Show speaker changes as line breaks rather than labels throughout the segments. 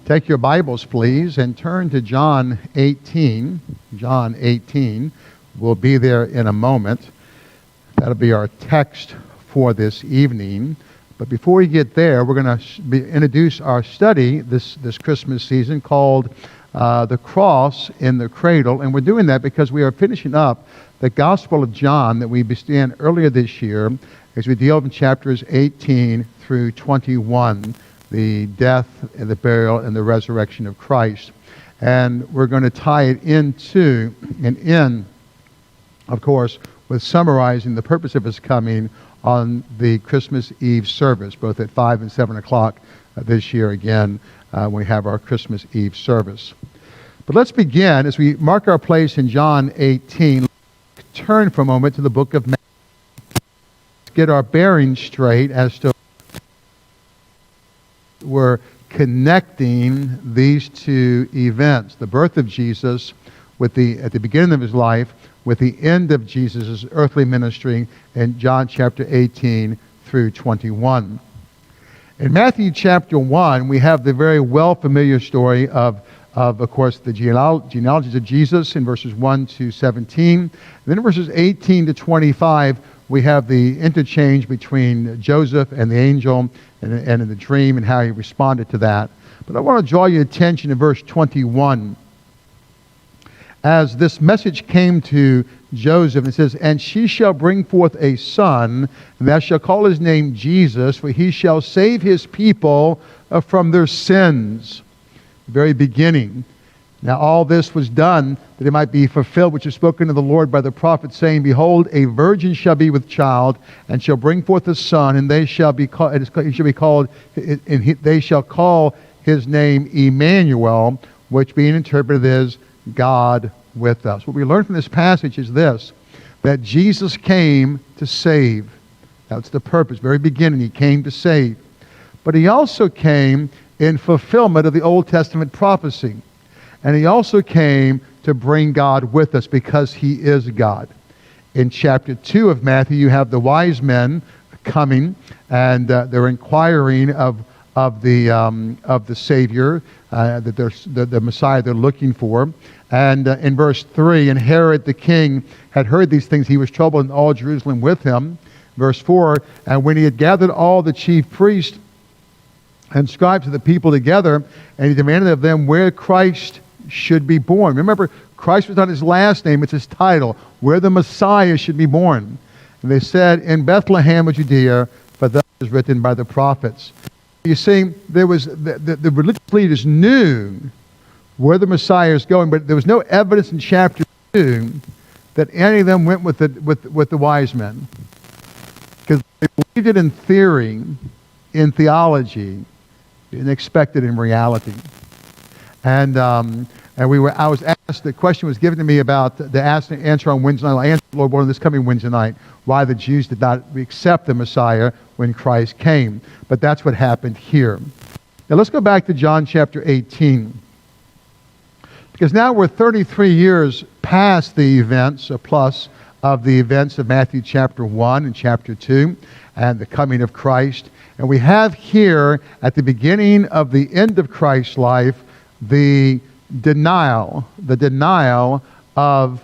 Take your Bibles, please, and turn to John 18. John 18. We'll be there in a moment. That'll be our text for this evening. But before we get there, we're going to introduce our study this Christmas season called The Cross in the Cradle. And we're doing that because we are finishing up the Gospel of John that we began earlier this year as we deal in chapters 18 through 21. The death and the burial and the resurrection of Christ. And we're going to tie it into and in, of course, with summarizing the purpose of his coming on the Christmas Eve service, both at 5 and 7 o'clock this year again, when we have our Christmas Eve service. But let's begin as we mark our place in John 18. Turn for a moment to the book of Matthew. Get our bearings straight as to we're connecting these two events, the birth of Jesus at the beginning of his life with the end of Jesus' earthly ministry in John chapter 18 through 21. In Matthew chapter 1, we have the very well familiar story of course, the genealogies of Jesus in verses 1 to 17. And then in verses 18 to 25, we have the interchange between Joseph and the angel and in the dream and how he responded to that. But I want to draw your attention to verse 21. As this message came to Joseph, it says, "And she shall bring forth a son, and thou shalt call his name Jesus, for he shall save his people from their sins." The very beginning. Now all this was done that it might be fulfilled, which is spoken of the Lord by the prophet, saying, "Behold, a virgin shall be with child, and shall bring forth a son, and they shall call his name Emmanuel," which being interpreted is God with us. What we learn from this passage is this, that Jesus came to save. That's the purpose. Very beginning, he came to save. But he also came in fulfillment of the Old Testament prophecy. And he also came to bring God with us because he is God. In chapter 2 of Matthew, you have the wise men coming, and they're inquiring of the Savior, the Messiah they're looking for. And in verse 3, "And Herod the king had heard these things. He was troubled, and all Jerusalem with him." Verse 4, "And when he had gathered all the chief priests and scribes of the people together, and he demanded of them where Christ should be born." Remember, Christ was not his last name, it's his title, where the Messiah should be born. And they said, "In Bethlehem of Judea, for thus is written by the prophets." You see, there was the religious leaders knew where the Messiah is going, but there was no evidence in chapter 2 that any of them went with the wise men. Because they believed it in theory, in theology, and expected in reality. And I was asked, the question was given to me about the answer on Wednesday night. I answered the Lord born this coming Wednesday night, why the Jews did not accept the Messiah when Christ came. But that's what happened here. Now let's go back to John chapter 18. Because now we're 33 years past the events, plus of the events of Matthew chapter 1 and chapter 2, and the coming of Christ. And we have here, at the beginning of the end of Christ's life, the denial of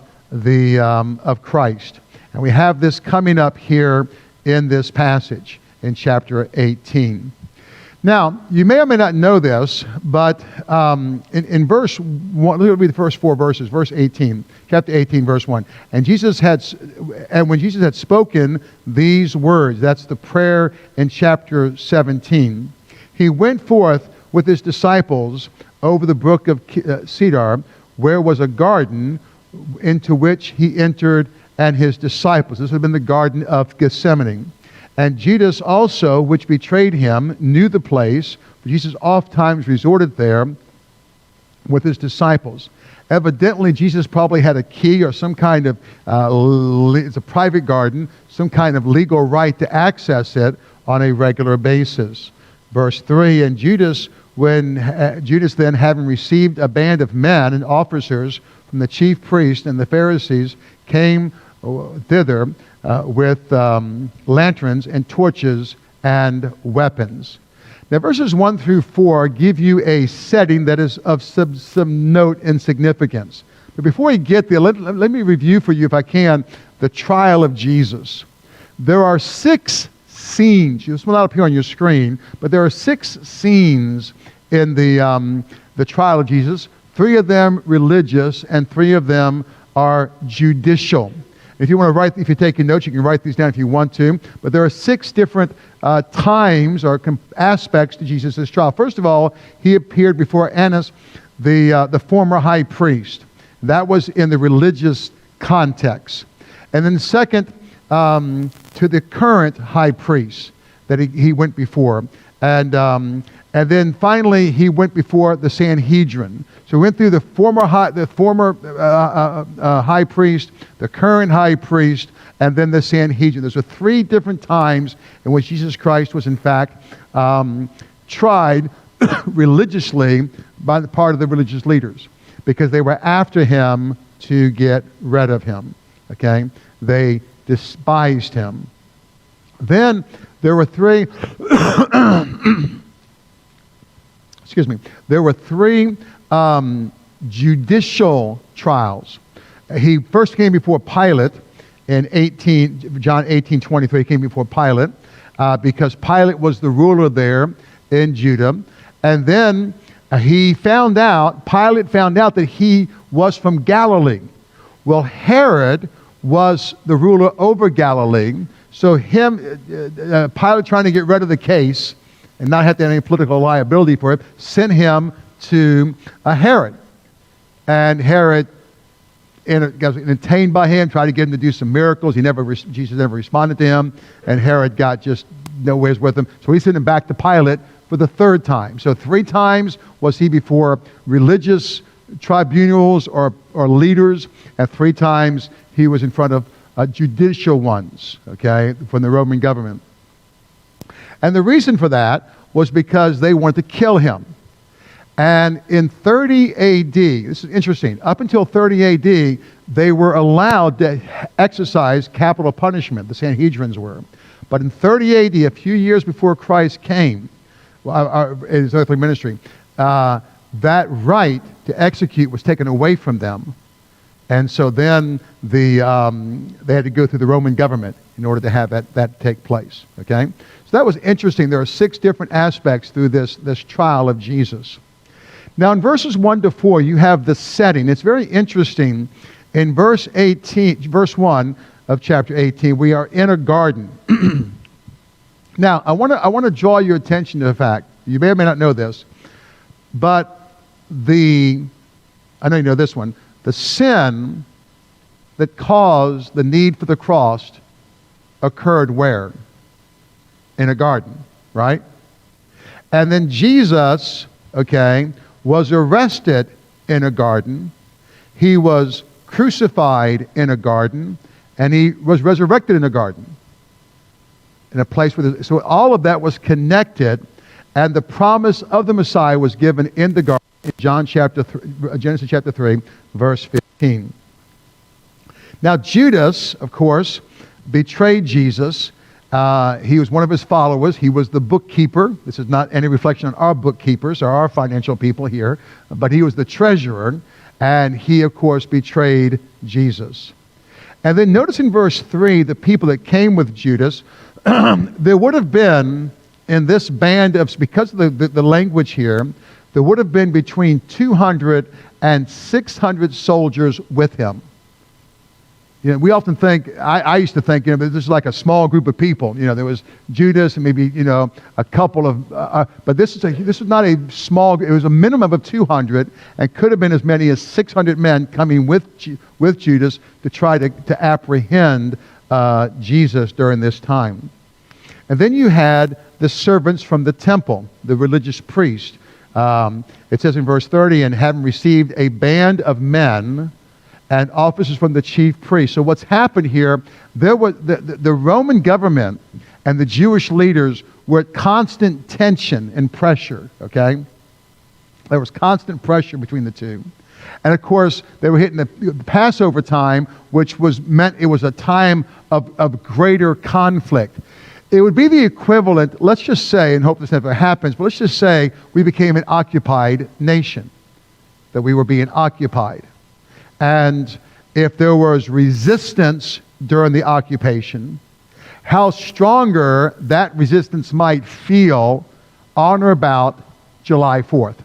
Christ. And we have this coming up here in this passage in chapter 18. Now, you may or may not know this, but in verse 1, look at the first 4 verses, verse 18, chapter 18, verse 1. And when Jesus had spoken these words, that's the prayer in chapter 17, he went forth with his disciples over the brook of Cedar, where was a garden into which he entered and his disciples. This would have been the Garden of Gethsemane. And Judas also, which betrayed him, knew the place. Jesus oftentimes resorted there with his disciples. Evidently, Jesus probably had a key or some kind of, it's a private garden, some kind of legal right to access it on a regular basis. Verse 3, "And Judas then, having received a band of men and officers from the chief priests and the Pharisees, came thither with lanterns and torches and weapons." Now, verses 1 through 4 give you a setting that is of some note and significance. But before we get there, let me review for you, if I can, the trial of Jesus. There are 6 scenes. This will not appear on your screen, but there are 6 scenes in the trial of Jesus. 3 of them religious, and 3 of them are judicial. If you want to write, if you're taking notes, you can write these down if you want to. But there are 6 different times or aspects to Jesus' trial. First of all, he appeared before Annas, the former high priest. That was in the religious context. And then second, to the current high priest that he went before. And then finally, he went before the Sanhedrin. So he went through the former high priest, the current high priest, and then the Sanhedrin. Those are 3 different times in which Jesus Christ was, in fact, tried religiously by the part of the religious leaders, because they were after him to get rid of him. Okay? They despised him. Then there were 3 excuse me. There were 3 judicial trials. He first came before Pilate in John 18:23. He came before Pilate because Pilate was the ruler there in Judah. And then Pilate found out that he was from Galilee. Well, Herod was the ruler over Galilee. So Pilate, trying to get rid of the case and not have to have any political liability for it, sent him to Herod. And Herod got entertained by him, tried to get him to do some miracles. Jesus never responded to him, and Herod got just nowheres with him. So he sent him back to Pilate for the 3rd time. So 3 times was he before religious tribunals or leaders, and 3 times he was in front of judicial ones, okay, from the Roman government. And the reason for that was because they wanted to kill him. And in 30 A.D., this is interesting, up until 30 A.D., they were allowed to exercise capital punishment, the Sanhedrins were. But in 30 A.D., a few years before Christ came, in his earthly ministry, that right to execute was taken away from them. And so then they had to go through the Roman government in order to have that take place. Okay? So that was interesting. There are 6 different aspects through this trial of Jesus. Now in verses 1 to 4, you have the setting. It's very interesting. In verse 1 of chapter 18, we are in a garden. Now, I want to draw your attention to the fact, you may or may not know this, but I know you know this one, the sin that caused the need for the cross occurred where? In a garden, right? And then Jesus, okay, was arrested in a garden. He was crucified in a garden, and he was resurrected in a garden. In a place where, so all of that was connected, and the promise of the Messiah was given in the garden in Genesis chapter 3, verse 15. Now Judas, of course, betrayed Jesus. He was one of his followers. He was the bookkeeper. This is not any reflection on our bookkeepers or our financial people here, but he was the treasurer, and he, of course, betrayed Jesus. And then notice in verse 3, the people that came with Judas, there would have been in this band of, because of the language here, there would have been between 200 and 600 soldiers with him. You know, we often think, I used to think, this is like a small group of people. You know, there was Judas and maybe, a couple of, but this is not a small, it was a minimum of 200 and could have been as many as 600 men coming with Judas to try to apprehend Jesus during this time. And then you had the servants from the temple, the religious priest. It says in verse 30, and having received a band of men and officers from the chief priests. So what's happened here, there was the Roman government and the Jewish leaders were at constant tension and pressure, okay? There was constant pressure between the two. And of course, they were hitting the Passover time, which meant it was a time of greater conflict. it would be the equivalent, let's just say, and hope this never happens, but let's just say we became an occupied nation, that we were being occupied. And if there was resistance during the occupation, how stronger that resistance might feel on or about July 4th,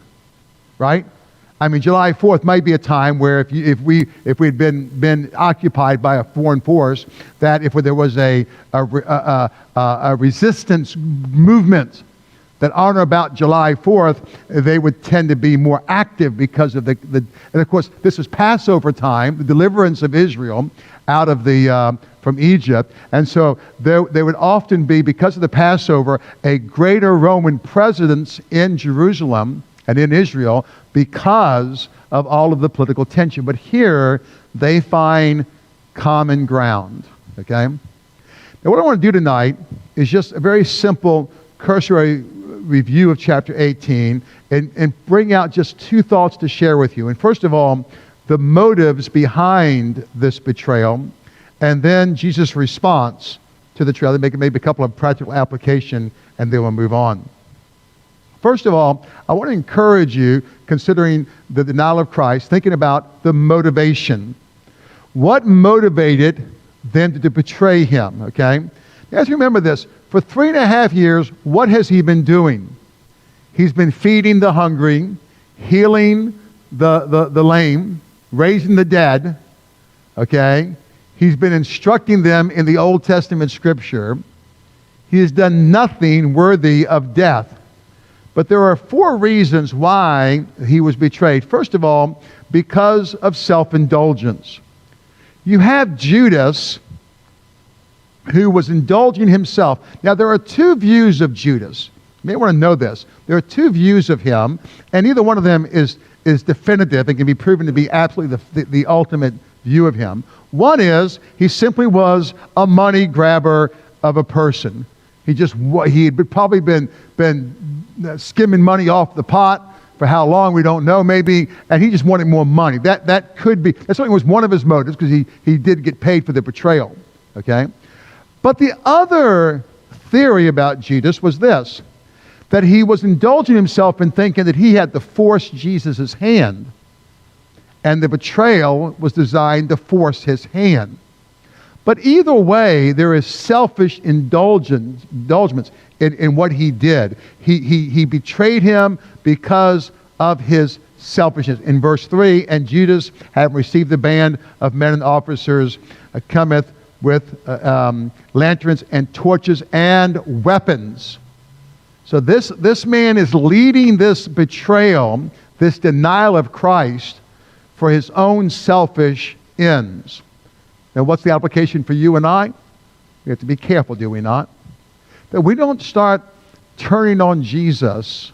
right? I mean, July 4th might be a time where if we'd been occupied by a foreign force, that if there was a resistance movement, that on or about July 4th, they would tend to be more active because of and of course, this is Passover time, the deliverance of Israel out of from Egypt. And so there would often be, because of the Passover, a greater Roman presence in Jerusalem and in Israel because of all of the political tension. But here, they find common ground, okay? Now, what I want to do tonight is just a very simple cursory review of chapter 18 and bring out just two thoughts to share with you. And first of all, the motives behind this betrayal, and then Jesus' response to the betrayal. They make maybe a couple of practical application, and then we'll move on. First of all, I want to encourage you, considering the denial of Christ, thinking about the motivation. What motivated them to betray him, okay? Now, let's remember this. For 3.5 years, what has he been doing? He's been feeding the hungry, healing the lame, raising the dead, okay? He's been instructing them in the Old Testament scripture. He has done nothing worthy of death. But there are 4 reasons why he was betrayed. First of all, because of self-indulgence. You have Judas, who was indulging himself. Now, there are 2 views of Judas. You may want to know this. There are 2 views of him, and either one of them is definitive and can be proven to be absolutely the ultimate view of him. One is he simply was a money grabber of a person. He had probably been skimming money off the pot for how long, we don't know, maybe, and he just wanted more money. That could be, that certainly was one of his motives, because he did get paid for the betrayal, okay? But the other theory about Judas was this, that he was indulging himself in thinking that he had to force Jesus' hand, and the betrayal was designed to force his hand. But either way, there is selfish indulgence in what he did. He betrayed him because of his selfishness. In verse 3, and Judas, having received the band of men and officers, cometh with lanterns and torches and weapons. So this man is leading this betrayal, this denial of Christ, for his own selfish ends. Now, what's the application for you and I? We have to be careful, do we not? That we don't start turning on Jesus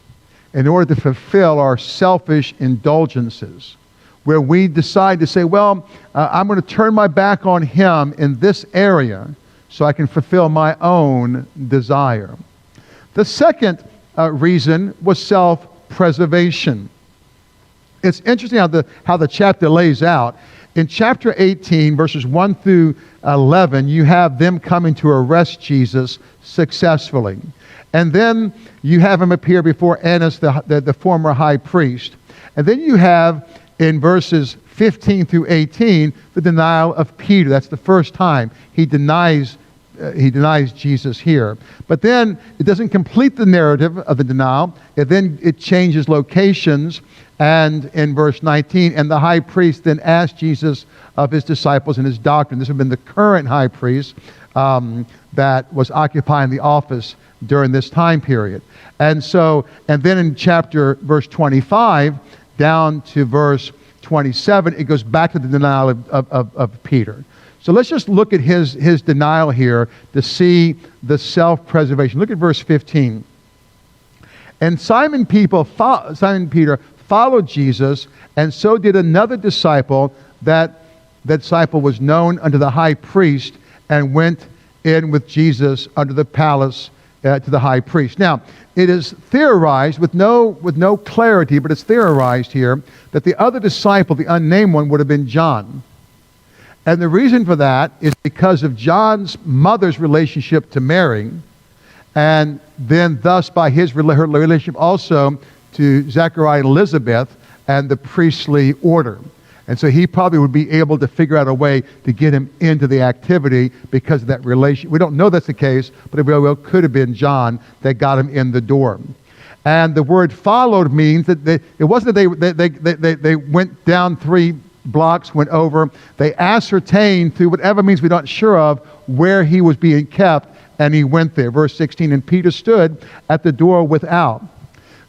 in order to fulfill our selfish indulgences, where we decide to say, well, I'm going to turn my back on him in this area so I can fulfill my own desire. The second reason was self-preservation. It's interesting how the chapter lays out. In chapter 18, verses 1 through 11, you have them coming to arrest Jesus successfully. And then you have him appear before Annas, the former high priest. And then you have, in verses 15 through 18, the denial of Peter. That's the first time he denies Jesus here. But then it doesn't complete the narrative of the denial. It changes locations. And in verse 19, and the high priest then asked Jesus of his disciples and his doctrine. This would have been the current high priest that was occupying the office during this time period. And then in verse 25, down to verse 27, it goes back to the denial of Peter. So let's just look at his denial here to see the self-preservation. Look at verse 15. And Simon Peter followed Jesus, and so did another disciple. That disciple was known unto the high priest, and went in with Jesus under the palace to the high priest. Now, it is theorized with no clarity, but it's theorized here that the other disciple, the unnamed one, would have been John. And the reason for that is because of John's mother's relationship to Mary, and then thus by her relationship also to Zechariah and Elizabeth and the priestly order. And so he probably would be able to figure out a way to get him into the activity because of that relation. We don't know that's the case, but it very well could have been John that got him in the door. And the word followed means that it wasn't that they went down 3 blocks, went over. They ascertained through whatever means we're not sure of where he was being kept, and he went there. Verse 16, and Peter stood at the door without.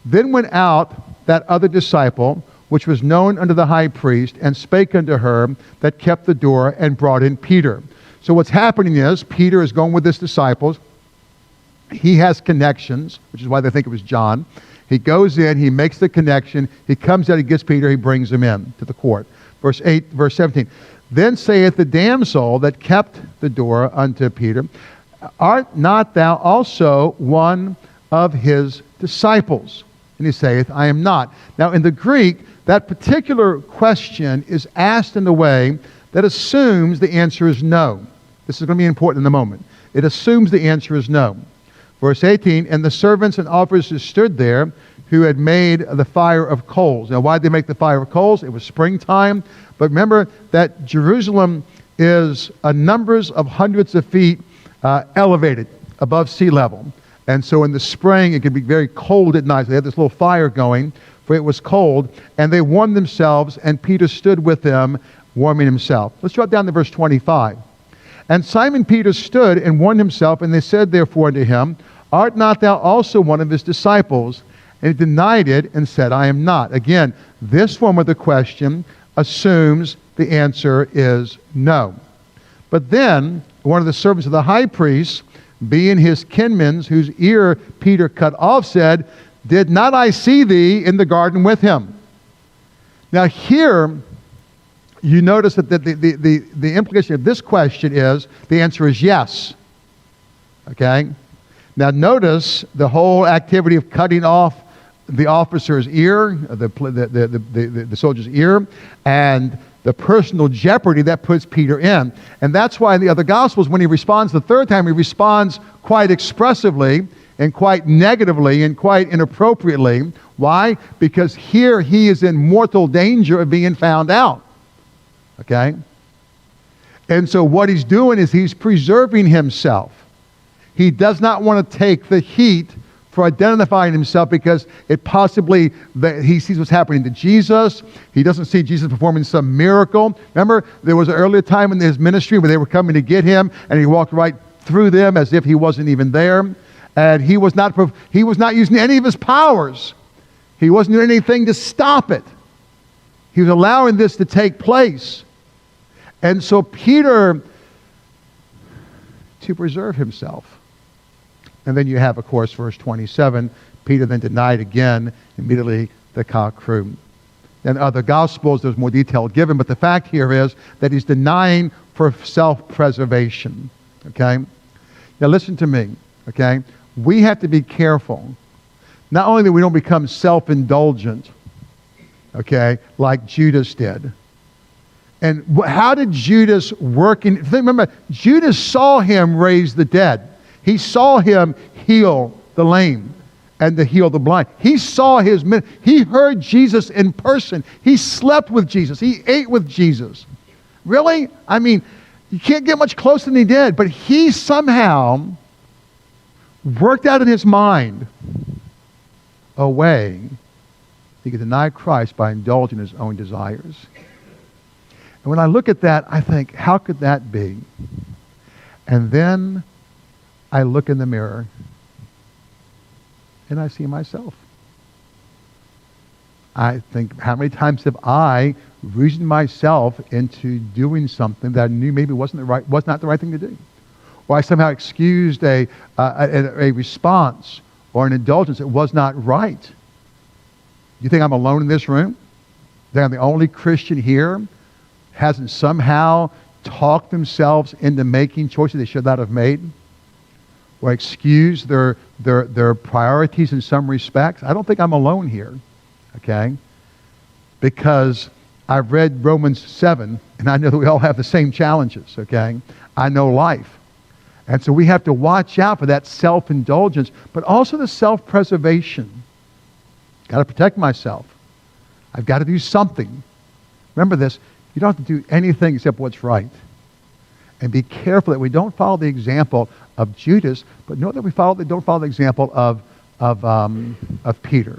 Then went out that other disciple, which was known unto the high priest, and spake unto her that kept the door, and brought in Peter. So what's happening is Peter is going with his disciples. He has connections, which is why they think it was John. He goes in, he makes the connection, he comes out, he gets Peter, he brings him in to the court. Verse 17. Then saith the damsel that kept the door unto Peter, art not thou also one of his disciples? And he saith, I am not. Now in the Greek, that particular question is asked in a way that assumes the answer is no. This is going to be important in a moment. It assumes the answer is no. Verse 18, and the servants and officers stood there who had made the fire of coals. Now, why did they make the fire of coals? It was springtime. But remember that Jerusalem is numbers of hundreds of feet elevated above sea level. And so in the spring, it could be very cold at night. So they had this little fire going, for it was cold. And they warmed themselves, and Peter stood with them, warming himself. Let's drop down to verse 25. And Simon Peter stood and warmed himself, and they said therefore unto him, art not thou also one of his disciples? And he denied it and said, I am not. Again, this form of the question assumes the answer is no. But then one of the servants of the high priest, being his kinsman's, whose ear Peter cut off, said, did not I see thee in the garden with him? Now here, you notice that the implication of this question is, the answer is yes. Okay? Now notice the whole activity of cutting off the officer's ear, the soldier's ear, and the personal jeopardy that puts Peter in. And that's why in the other Gospels, when he responds the third time, he responds quite expressively and quite negatively and quite inappropriately. Why? Because here he is in mortal danger of being found out. Okay? And so what he's doing is he's preserving himself. He does not want to take the heat for identifying himself because it possibly, he sees what's happening to Jesus. He doesn't see Jesus performing some miracle. Remember, there was an earlier time in his ministry where they were coming to get him, and he walked right through them as if he wasn't even there. And he was not using any of his powers. He wasn't doing anything to stop it. He was allowing this to take place. And so Peter, to preserve himself. And then you have, of course, verse 27, Peter then denied again, immediately the cock crew. In other Gospels, there's more detail given, but the fact here is that he's denying for self-preservation. Okay? Now listen to me, okay? We have to be careful. Not only that we don't become self-indulgent, okay, like Judas did. And how did Judas work in... Remember, Judas saw him raise the dead. He saw him heal the lame and to heal the blind. He saw he heard Jesus in person. He slept with Jesus. He ate with Jesus. Really? I mean, you can't get much closer than he did, but he somehow worked out in his mind a way he could deny Christ by indulging his own desires. And when I look at that, I think, how could that be? And then I look in the mirror and I see myself. I think, how many times have I reasoned myself into doing something that I knew maybe was not the right thing to do? Or I somehow excused a response or an indulgence that was not right. You think I'm alone in this room? That I'm the only Christian here hasn't somehow talked themselves into making choices they should not have made? Or excuse their priorities in some respects? I don't think I'm alone here, okay? Because I've read Romans 7, and I know that we all have the same challenges, okay? I know life. And so we have to watch out for that self-indulgence, but also the self-preservation. Got to protect myself. I've got to do something. Remember this, you don't have to do anything except what's right. And be careful that we don't follow the example of Judas, but note that we don't follow the example of Peter.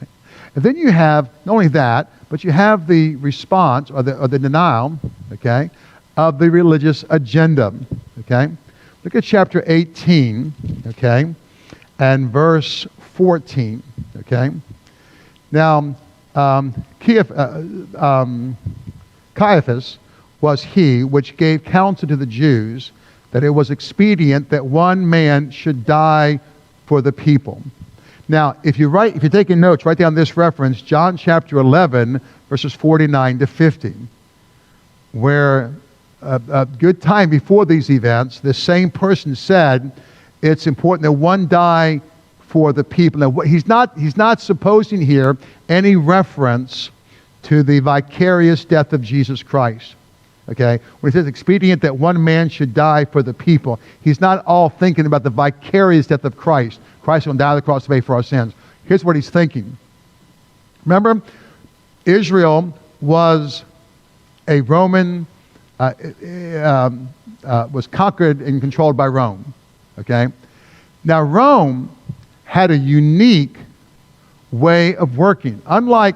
Right? And then you have, not only that, but you have the response, or the denial, okay, of the religious agenda, okay? Look at chapter 18, okay, and verse 14, okay? Now, Caiaphas was he which gave counsel to the Jews that it was expedient that one man should die for the people. Now, if you're taking notes, write down this reference, John chapter 11, verses 49 to 50, where a good time before these events, the same person said, it's important that one die for the people. Now, he's not supposing here any reference to the vicarious death of Jesus Christ. Okay? When he says expedient that one man should die for the people, he's not all thinking about the vicarious death of Christ. Christ will die on the cross to pay for our sins. Here's what he's thinking. Remember, Israel was a Roman, was conquered and controlled by Rome. Okay? Now, Rome had a unique way of working. Unlike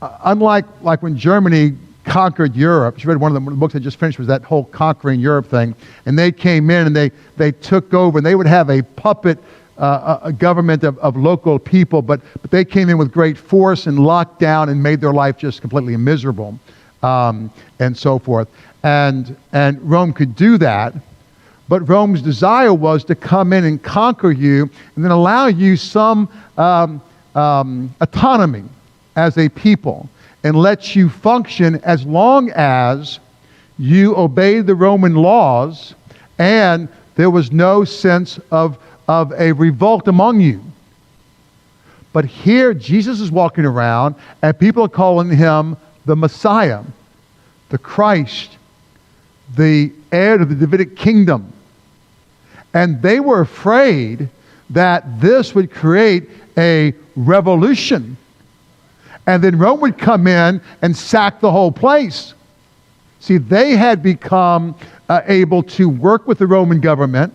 when Germany conquered Europe. She read one of the books I just finished, was that whole conquering Europe thing. And they came in and they took over, and they would have a puppet a government of local people, but they came in with great force and locked down and made their life just completely miserable, and so forth. And Rome could do that, but Rome's desire was to come in and conquer you and then allow you some autonomy as a people, and let you function as long as you obeyed the Roman laws and there was no sense of a revolt among you. But here Jesus is walking around and people are calling him the Messiah, the Christ, the heir to the Davidic kingdom. And they were afraid that this would create a revolution. And then Rome would come in and sack the whole place. See, they had become able to work with the Roman government.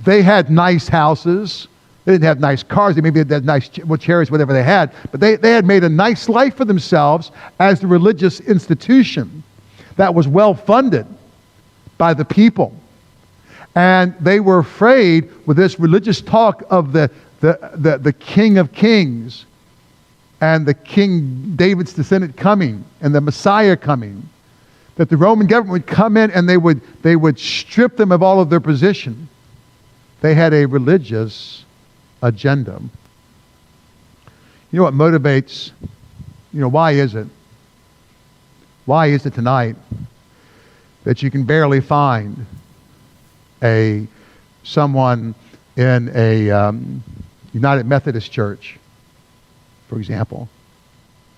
They had nice houses. They didn't have nice cars. They maybe had nice chariots, whatever they had. But they had made a nice life for themselves as the religious institution that was well funded by the people. And they were afraid with this religious talk of the King of Kings and the King David's descendant coming and the Messiah coming, that the Roman government would come in and they would strip them of all of their position. They had a religious agenda. You know what motivates, why is it? Why is it tonight that you can barely find someone in a United Methodist Church, for example?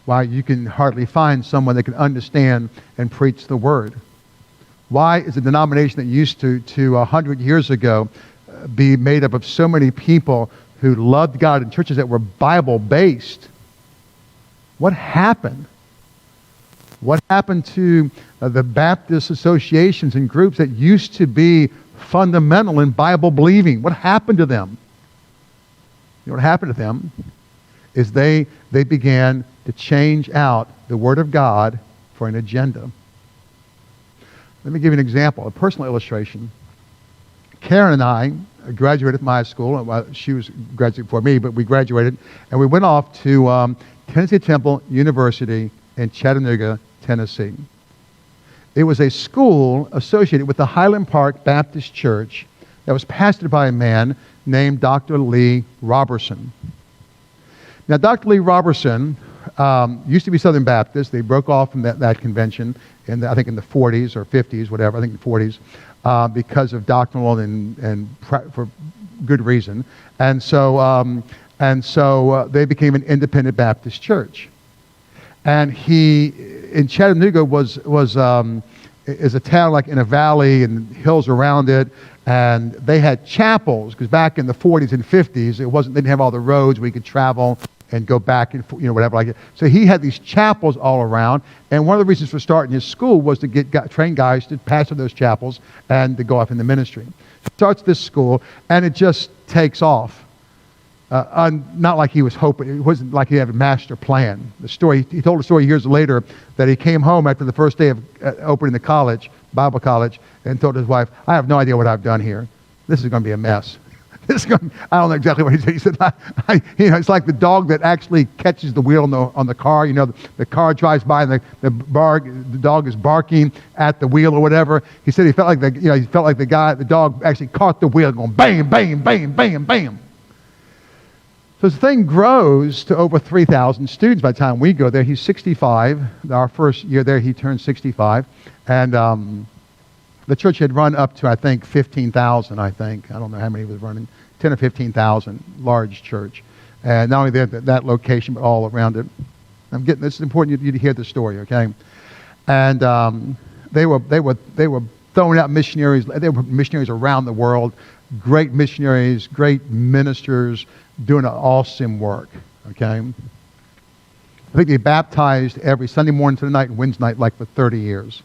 Why you can hardly find someone that can understand and preach the Word? Why is a denomination that used to 100 years ago be made up of so many people who loved God in churches that were Bible-based? What happened? What happened to the Baptist associations and groups that used to be fundamental in Bible believing? What happened to them? You know what happened to them is they began to change out the Word of God for an agenda. Let me give you an example, a personal illustration. Karen and I graduated from high school. Well, she was graduating before me, but we graduated, and we went off to Tennessee Temple University in Chattanooga, Tennessee. It was a school associated with the Highland Park Baptist Church that was pastored by a man named Dr. Lee Roberson. Now, Dr. Lee Roberson used to be Southern Baptist. They broke off from that convention I think in the 40s or 50s, whatever, I think the 40s, because of doctrinal and for good reason. And so they became an independent Baptist church. And he, in Chattanooga, was is a town like in a valley and hills around it, and they had chapels, because back in the 40s and 50s, they didn't have all the roads where you could travel and go back and whatever like it. So he had these chapels all around, and one of the reasons for starting his school was to train guys to pastor those chapels and to go off in the ministry. Starts this school, and it just takes off. Not like he was hoping. It wasn't like he had a master plan. He told a story years later that he came home after the first day of opening the college, Bible college, and told his wife, "I have no idea what I've done here. This is going to be a mess." I don't know exactly what he said. He said, it's like the dog that actually catches the wheel on the car. The car drives by and the dog is barking at the wheel or whatever. He said he felt like the dog actually caught the wheel, going bam, bam, bam, bam, bam. So the thing grows to over 3,000 students by the time we go there. He's 65. Our first year there, he turned 65. And the church had run up to, I think, 15,000, I think. I don't know how many was running. 10 or 15,000, large church. And not only that location, but all around it. This is important you to hear the story, okay? And they were throwing out missionaries. They were missionaries around the world. Great missionaries, great ministers, doing an awesome work, okay? I think they baptized every Sunday morning to the night and Wednesday night like for 30 years.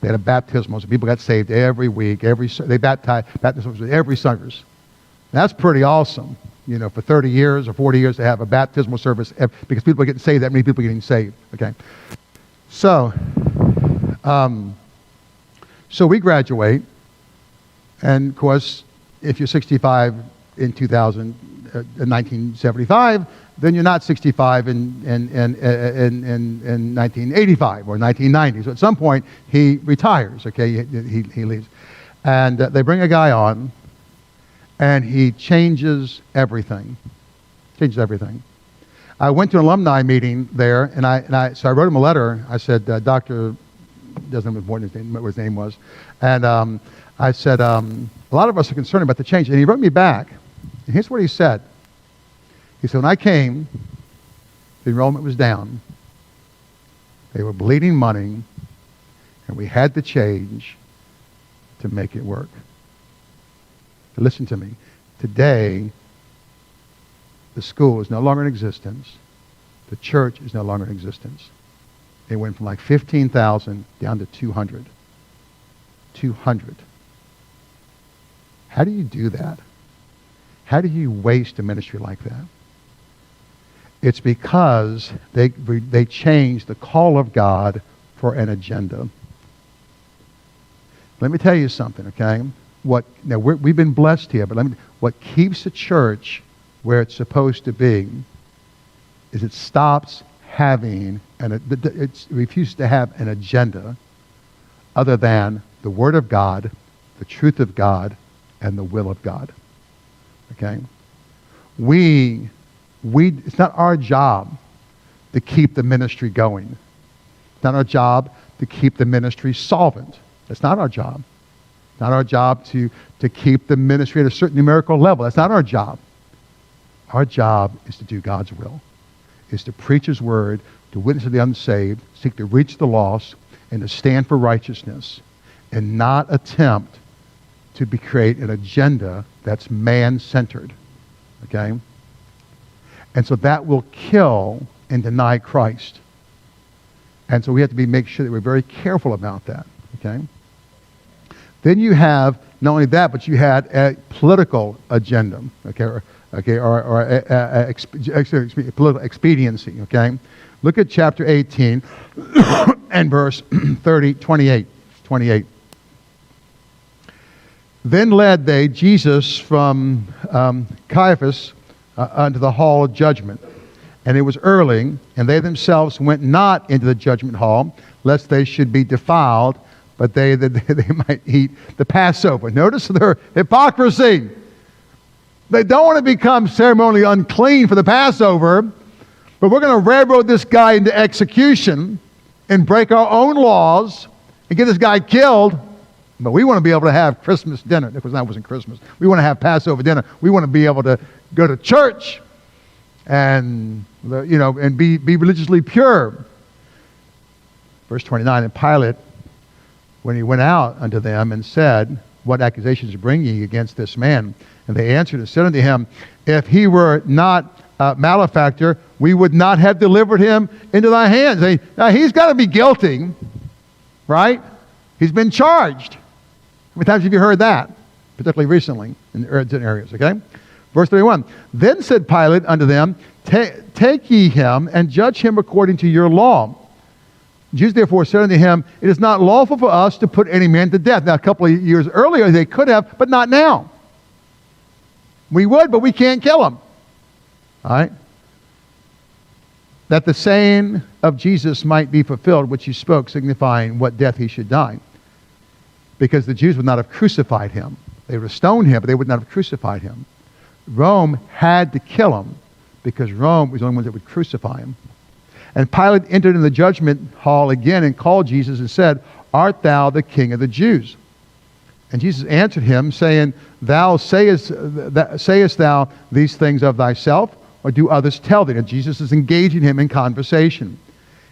They had a baptismal, so people got saved every week. They baptized every service. That's pretty awesome, for 30 years or 40 years to have a baptismal service because people are getting saved, that many people are getting saved, okay? So we graduate, and of course, if you're 65 in 1975, then you're not 65 in 1985 or 1990. So at some point, he retires, okay? He leaves. And they bring a guy on, and he changes everything. I went to an alumni meeting there, so I wrote him a letter. I said, Dr. doesn't know what his name was. And I said, a lot of us are concerned about the change. And he wrote me back. And here's what he said. He said, when I came, the enrollment was down. They were bleeding money, and we had to change to make it work. But listen to me. Today, the school is no longer in existence. The church is no longer in existence. It went from like 15,000 down to 200. 200. How do you do that? How do you waste a ministry like that? It's because they changed the call of God for an agenda. Let me tell you something, okay? We've been blessed here, but what keeps the church where it's supposed to be is it stops having, it refuses to have an agenda other than the Word of God, the truth of God, and the will of God. Okay? It's not our job to keep the ministry going. It's not our job to keep the ministry solvent. That's not our job. It's not our job to keep the ministry at a certain numerical level. That's not our job. Our job is to do God's will, is to preach His word, to witness to the unsaved, seek to reach the lost, and to stand for righteousness, and not attempt to create an agenda that's man-centered. Okay? And so that will kill and deny Christ. And so we have to make sure that we're very careful about that. Okay? Then you have, not only that, but you had a political agenda. Okay? Or political expediency. Okay? Look at chapter 18 and verse 28. Then led they Jesus from Caiaphas unto the hall of judgment. And it was early, and they themselves went not into the judgment hall, lest they should be defiled, but they might eat the Passover. Notice their hypocrisy. They don't want to become ceremonially unclean for the Passover, but we're going to railroad this guy into execution and break our own laws and get this guy killed. But we want to be able to have Christmas dinner. Because that wasn't Christmas. We want to have Passover dinner. We want to be able to go to church and be religiously pure. Verse 29, and Pilate when he went out unto them and said, what accusations bring ye against this man? And they answered and said unto him, if he were not a malefactor, we would not have delivered him into thy hands. Now he's got to be guilty, right? He's been charged. How many times have you heard that? Particularly recently in certain areas, okay? Verse 31, then said Pilate unto them, take ye him and judge him according to your law. The Jews therefore said unto him, it is not lawful for us to put any man to death. Now a couple of years earlier they could have, but not now. We would, but we can't kill him. All right? That the saying of Jesus might be fulfilled, which he spoke, signifying what death he should die. Because the Jews would not have crucified him. They would have stoned him, but they would not have crucified him. Rome had to kill him because Rome was the only ones that would crucify him. And Pilate entered in the judgment hall again and called Jesus and said, art thou the King of the Jews? And Jesus answered him, saying, sayest thou these things of thyself, or do others tell thee? And Jesus is engaging him in conversation.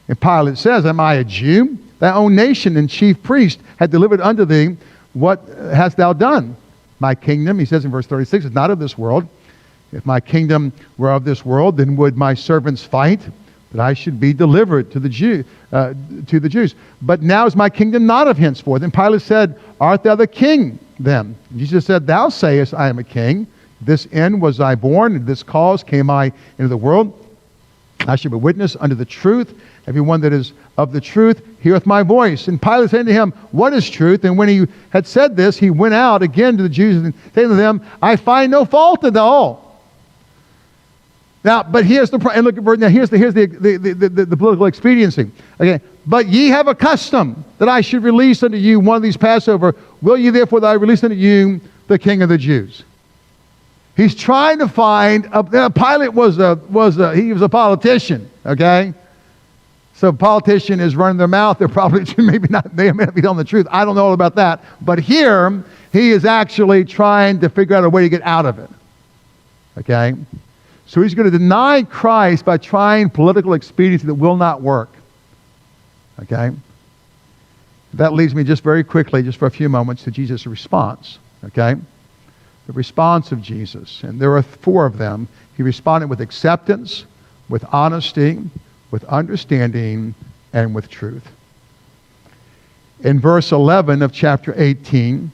And Pilate says, am I a Jew? Thy own nation and chief priest had delivered unto thee. What hast thou done? My kingdom, he says in verse 36, is not of this world. If my kingdom were of this world, then would my servants fight, that I should be delivered to the Jews. But now is my kingdom not of henceforth. And Pilate said, art thou the king then? And Jesus said, thou sayest, I am a king. This end was I born, and this cause came I into the world. I should be witness unto the truth. Everyone that is of the truth heareth my voice. And Pilate said to him, what is truth? And when he had said this, he went out again to the Jews and said to them, I find no fault in all. Now, but here's the and look at now. Here's the political expediency. Okay, but ye have a custom that I should release unto you one of these Passover. Will ye therefore that I release unto you the King of the Jews? He's trying to find. Pilate was a politician. Okay, so a politician is running their mouth. They're probably maybe not. They may not be telling the truth. I don't know all about that. But here he is actually trying to figure out a way to get out of it. Okay. So he's going to deny Christ by trying political expediency that will not work. Okay? That leads me just very quickly, just for a few moments, to Jesus' response. Okay? The response of Jesus. And there are 4 of them. He responded with acceptance, with honesty, with understanding, and with truth. In verse 11 of chapter 18,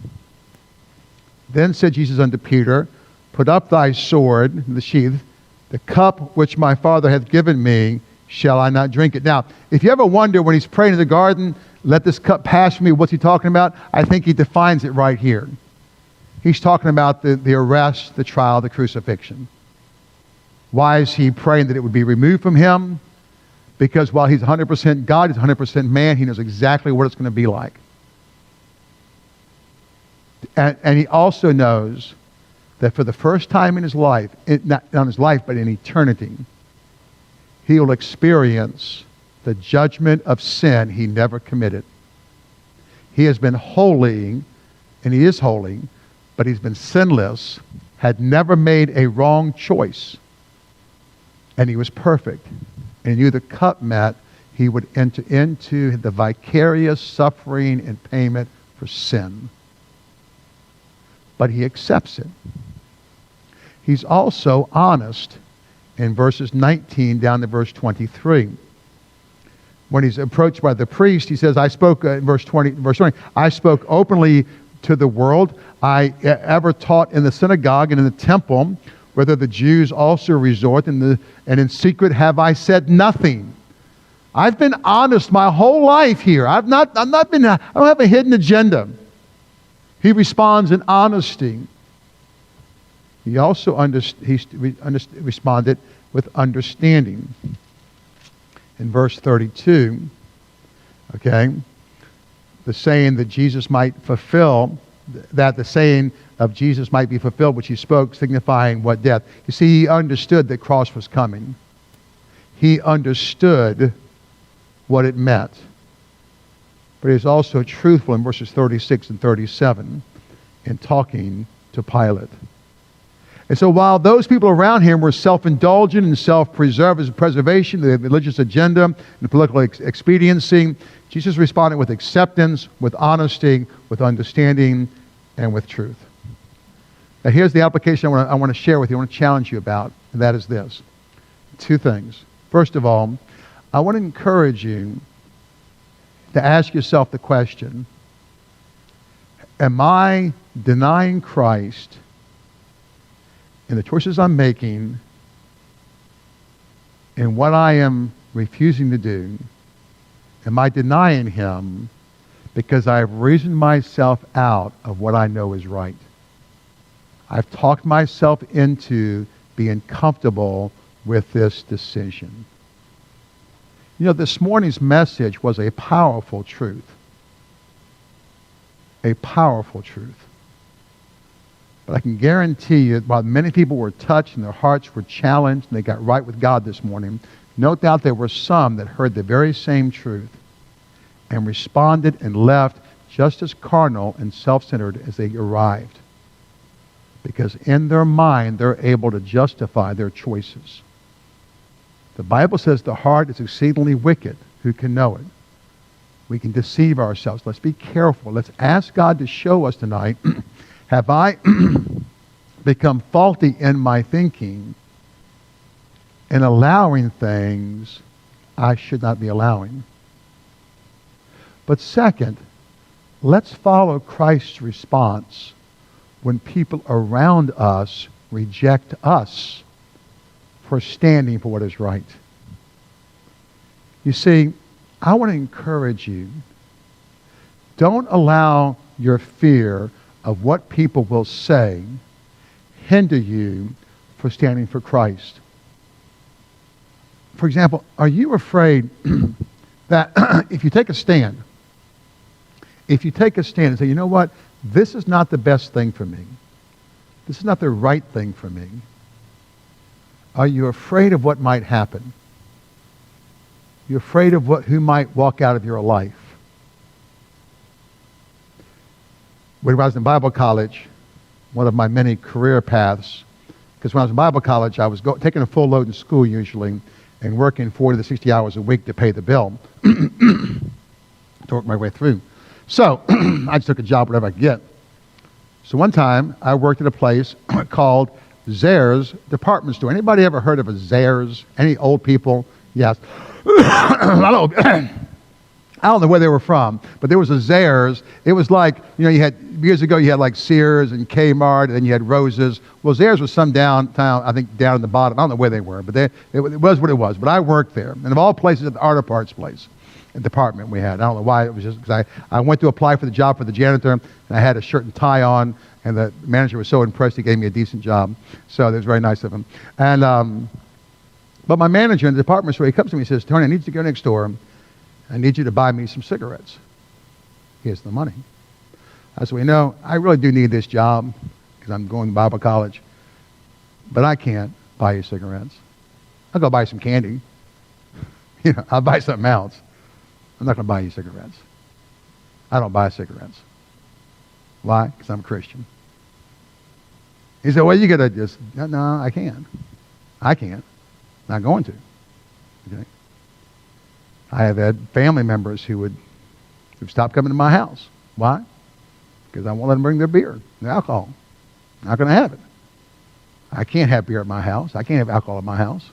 then said Jesus unto Peter, put up thy sword in the sheath. The cup which my Father hath given me, shall I not drink it? Now, if you ever wonder when he's praying in the garden, let this cup pass from me, what's he talking about? I think he defines it right here. He's talking about the arrest, the trial, the crucifixion. Why is he praying that it would be removed from him? Because while he's 100% God, he's 100% man, he knows exactly what it's going to be like. And he also knows that for the first time in his life, not in his life, but in eternity, he will experience the judgment of sin he never committed. He has been holy, and he is holy, but he's been sinless, had never made a wrong choice, and he was perfect. And he knew the cup meant he would enter into the vicarious suffering and payment for sin. But he accepts it. He's also honest in verses 19 down to verse 23. When he's approached by the priest, he says, I spoke, verse 20, I spoke openly to the world. I ever taught in the synagogue and in the temple, whether the Jews also resort, and in secret have I said nothing. I've been honest my whole life here. I don't have a hidden agenda. He responds in honesty. He also responded with understanding. In verse 32, okay, the saying that Jesus might fulfill, that the saying of Jesus might be fulfilled, which he spoke, signifying what death. You see, he understood that cross was coming. He understood what it meant. But he was also truthful in verses 36 and 37 in talking to Pilate. And so while those people around him were self-indulgent and self-preservation, the religious agenda, and political expediency, Jesus responded with acceptance, with honesty, with understanding, and with truth. Now here's the application I want to share with you, I want to challenge you about, and that is this. Two things. First of all, I want to encourage you to ask yourself the question, am I denying Christ in the choices I'm making, in what I am refusing to do? Am I denying him because I've reasoned myself out of what I know is right? I've talked myself into being comfortable with this decision. You know, this morning's message was a powerful truth. A powerful truth. But I can guarantee you, while many people were touched and their hearts were challenged and they got right with God this morning, no doubt there were some that heard the very same truth and responded and left just as carnal and self-centered as they arrived. Because in their mind, they're able to justify their choices. The Bible says the heart is exceedingly wicked. Who can know it? We can deceive ourselves. Let's be careful. Let's ask God to show us tonight, have I become faulty in my thinking and allowing things I should not be allowing? But second, let's follow Christ's response when people around us reject us for standing for what is right. You see, I want to encourage you, don't allow your fear of what people will say hinder you for standing for Christ. For example, are you afraid that if you take a stand and say, you know what, this is not the best thing for me, this is not the right thing for me, are you afraid of what might happen? You're afraid of who might walk out of your life. When I was in Bible college, one of my many career paths, because when I was in Bible college, I was taking a full load in school usually and working 40 to 60 hours a week to pay the bill to work my way through. So I just took a job, whatever I could get. So one time I worked at a place called Zayres Department Store. Anybody ever heard of a Zayres? Any old people? Yes. I don't know where they were from, but there was a Zayres. It was like, you had, years ago you had like Sears and Kmart, and then you had Roses. Well, Zayres was some downtown, I think down in the bottom. I don't know where they were, but it was what it was. But I worked there. And of all places, at the auto parts place, a department we had. I don't know why, it was just because I went to apply for the job for the janitor, and I had a shirt and tie on, and the manager was so impressed he gave me a decent job. So that was very nice of him. And but my manager in the department store, he comes to me and says, Tony, I need you to go next door. I need you to buy me some cigarettes. Here's the money. I said, well, I really do need this job because I'm going to Bible college, but I can't buy you cigarettes. I'll go buy some candy. I'll buy something else. I'm not going to buy you cigarettes. I don't buy cigarettes. Why? Because I'm a Christian. He said, well, you got to just, no, I can't. I can't. Not going to. Okay. I have had family members who've stopped coming to my house. Why? Because I won't let them bring their beer, their alcohol. Not going to have it. I can't have beer at my house. I can't have alcohol at my house.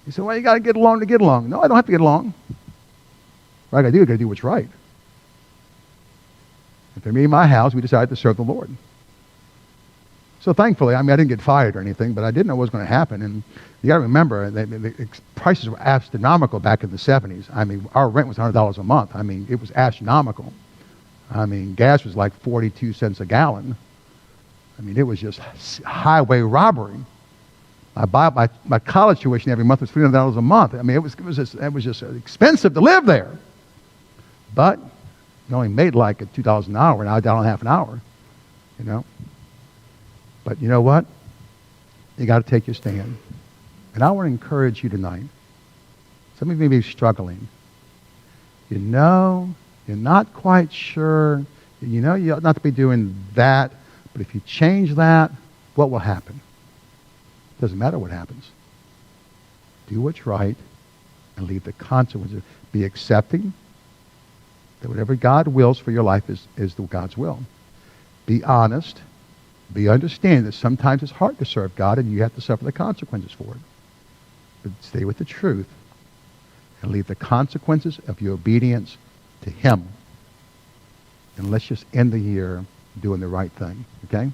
He said, well, you got to get along to get along. No, I don't have to get along. What I got to do what's right. If they're me in my house, we decided to serve the Lord. So thankfully, I didn't get fired or anything, but I didn't know what was going to happen. And you got to remember, the prices were astronomical back in the 70s. Our rent was $100 a month. It was astronomical. Gas was like 42 cents a gallon. It was just highway robbery. My college tuition every month was $300 a month. It was just expensive to live there. But you only made like $2 an hour, now down half an hour. But you know what? You got to take your stand. And I want to encourage you tonight. Some of you may be struggling. You're not quite sure. You ought not to be doing that. But if you change that, what will happen? Doesn't matter what happens. Do what's right and leave the consequences. Be accepting that whatever God wills for your life is God's will. Be honest. Be understanding that sometimes it's hard to serve God and you have to suffer the consequences for it. But stay with the truth and leave the consequences of your obedience to Him. And let's just end the year doing the right thing, okay?